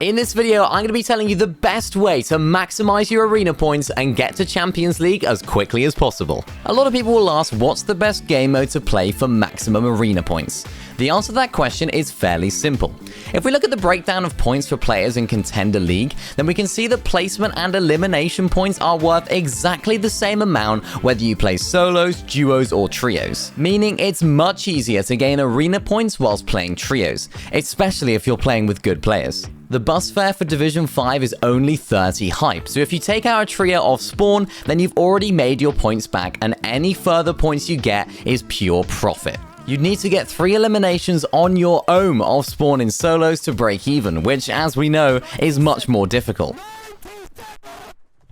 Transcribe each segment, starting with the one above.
In this video, I'm going to be telling you the best way to maximize your arena points and get to Champions League as quickly as possible. A lot of people will ask, what's the best game mode to play for maximum arena points? The answer to that question is fairly simple. If we look at the breakdown of points for players in Contender League, then we can see that placement and elimination points are worth exactly the same amount whether you play solos, duos, or trios. Meaning it's much easier to gain arena points whilst playing trios, especially if you're playing with good players. The bus fare for Division 5 is only 30 hype, so if you take out a trio off spawn, then you've already made your points back, and any further points you get is pure profit. You'd need to get 3 eliminations on your own off spawn in solos to break even, which, as we know, is much more difficult.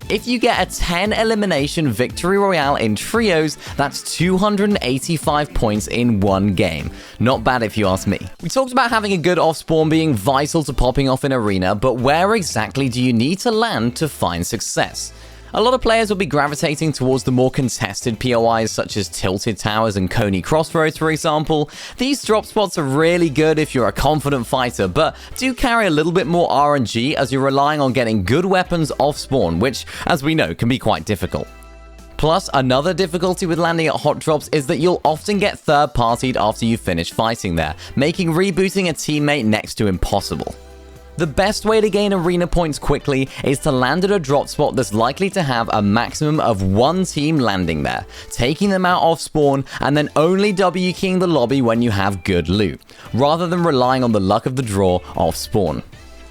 If you get a 10 elimination victory royale in trios, that's 285 points in one game. Not bad if you ask me. We talked about having a good off spawn being vital to popping off in arena, but where exactly do you need to land to find success? A lot of players will be gravitating towards the more contested POIs such as Tilted Towers and Coney Crossroads, for example. These drop spots are really good if you're a confident fighter, but do carry a little bit more RNG as you're relying on getting good weapons off spawn, which, as we know, can be quite difficult. Plus, another difficulty with landing at hot drops is that you'll often get third-partied after you finish fighting there, making rebooting a teammate next to impossible. The best way to gain arena points quickly is to land at a drop spot that's likely to have a maximum of 1 team landing there, taking them out off spawn, and then only W-keying the lobby when you have good loot, rather than relying on the luck of the draw off spawn.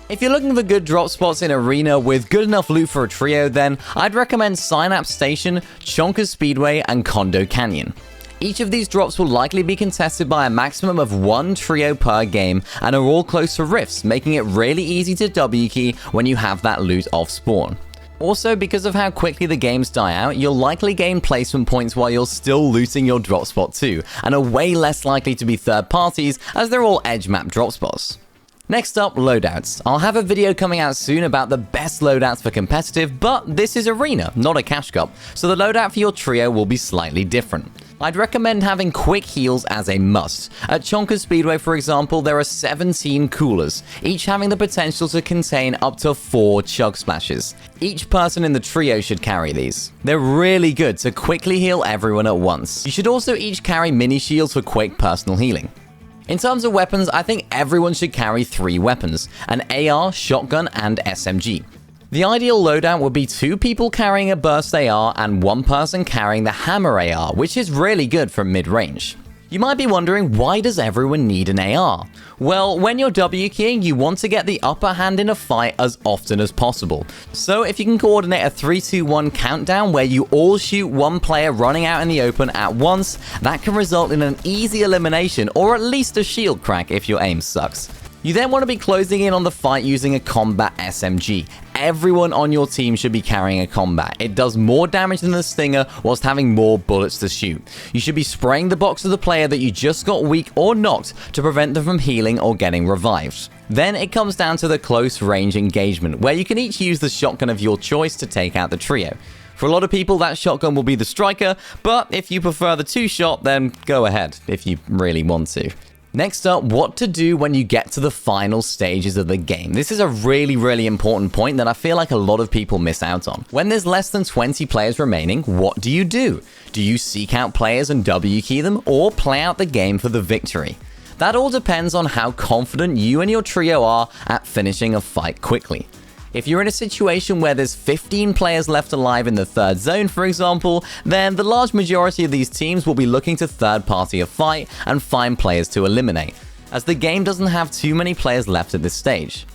If you're looking for good drop spots in arena with good enough loot for a trio, then I'd recommend Synapse Station, Chonkers Speedway, and Condo Canyon. Each of these drops will likely be contested by a maximum of 1 trio per game and are all close to rifts, making it really easy to W-key when you have that loot off spawn. Also, because of how quickly the games die out, you'll likely gain placement points while you're still looting your drop spot too, and are way less likely to be third parties as they're all edge map drop spots. Next up, loadouts. I'll have a video coming out soon about the best loadouts for competitive, but this is arena, not a cash cup, so the loadout for your trio will be slightly different. I'd recommend having quick heals as a must. At Chonkers Speedway, for example, there are 17 coolers, each having the potential to contain up to 4 chug splashes. Each person in the trio should carry these. They're really good to quickly heal everyone at once. You should also each carry mini shields for quick personal healing. In terms of weapons, I think everyone should carry 3 weapons, an AR, shotgun, and SMG. The ideal loadout would be 2 people carrying a burst AR and 1 person carrying the hammer AR, which is really good from mid-range. You might be wondering, why does everyone need an AR? Well, when you're W-keying, you want to get the upper hand in a fight as often as possible. So if you can coordinate a 3-2-1 countdown where you all shoot 1 player running out in the open at once, that can result in an easy elimination or at least a shield crack if your aim sucks. You then want to be closing in on the fight using a combat SMG. Everyone on your team should be carrying a combat. It does more damage than the Stinger whilst having more bullets to shoot. You should be spraying the box of the player that you just got weak or knocked to prevent them from healing or getting revived. Then it comes down to the close range engagement, where you can each use the shotgun of your choice to take out the trio. For a lot of people, that shotgun will be the striker, but if you prefer the 2-shot, then go ahead if you really want to. Next up, what to do when you get to the final stages of the game. This is a really important point that I feel like a lot of people miss out on. When there's less than 20 players remaining, what do you do? Do you seek out players and W-key them, or play out the game for the victory? That all depends on how confident you and your trio are at finishing a fight quickly. If you're in a situation where there's 15 players left alive in the 3rd zone, for example, then the large majority of these teams will be looking to third-party a fight and find players to eliminate, as the game doesn't have too many players left at this stage.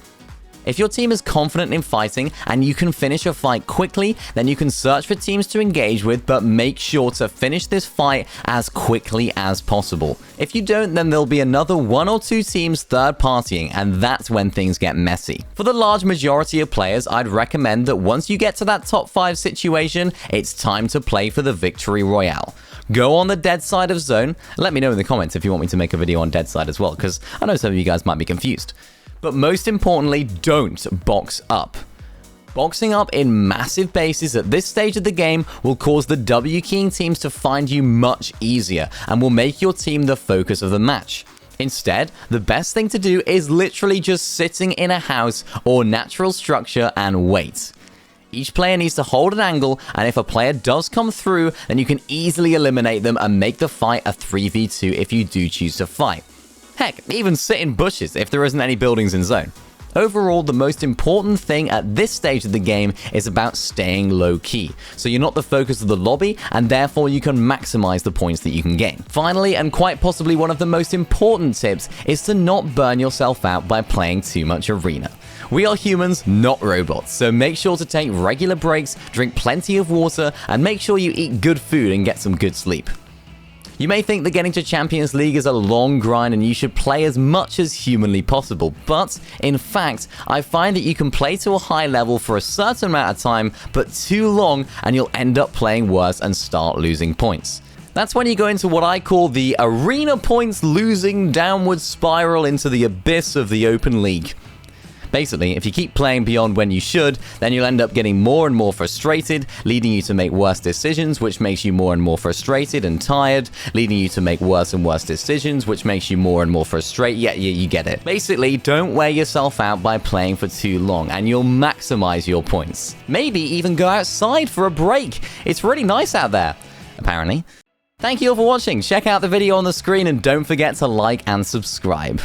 If your team is confident in fighting and you can finish a fight quickly, then you can search for teams to engage with, but make sure to finish this fight as quickly as possible. If you don't, then there'll be another 1 or 2 teams third partying, and that's when things get messy. For the large majority of players, I'd recommend that once you get to that top 5 situation, it's time to play for the victory royale. Go on the dead side of zone. Let me know in the comments if you want me to make a video on dead side as well, because I know some of you guys might be confused. But most importantly, don't box up. Boxing up in massive bases at this stage of the game will cause the W-keying teams to find you much easier and will make your team the focus of the match. Instead, the best thing to do is literally just sitting in a house or natural structure and wait. Each player needs to hold an angle, and if a player does come through, then you can easily eliminate them and make the fight a 3v2 if you do choose to fight. Heck, even sit in bushes if there isn't any buildings in zone. Overall, the most important thing at this stage of the game is about staying low-key, so you're not the focus of the lobby, and therefore you can maximize the points that you can gain. Finally, and quite possibly one of the most important tips, is to not burn yourself out by playing too much arena. We are humans, not robots, so make sure to take regular breaks, drink plenty of water, and make sure you eat good food and get some good sleep. You may think that getting to Champions League is a long grind and you should play as much as humanly possible, but in fact, I find that you can play to a high level for a certain amount of time, but too long and you'll end up playing worse and start losing points. That's when you go into what I call the arena points losing downward spiral into the abyss of the open league. Basically, if you keep playing beyond when you should, then you'll end up getting more and more frustrated, leading you to make worse decisions, which makes you more and more frustrated and tired, leading you to make worse and worse decisions, which makes you more and more frustrated. Yeah, you get it. Basically, don't wear yourself out by playing for too long, and you'll maximize your points. Maybe even go outside for a break. It's really nice out there, apparently. Thank you all for watching. Check out the video on the screen, and don't forget to like and subscribe.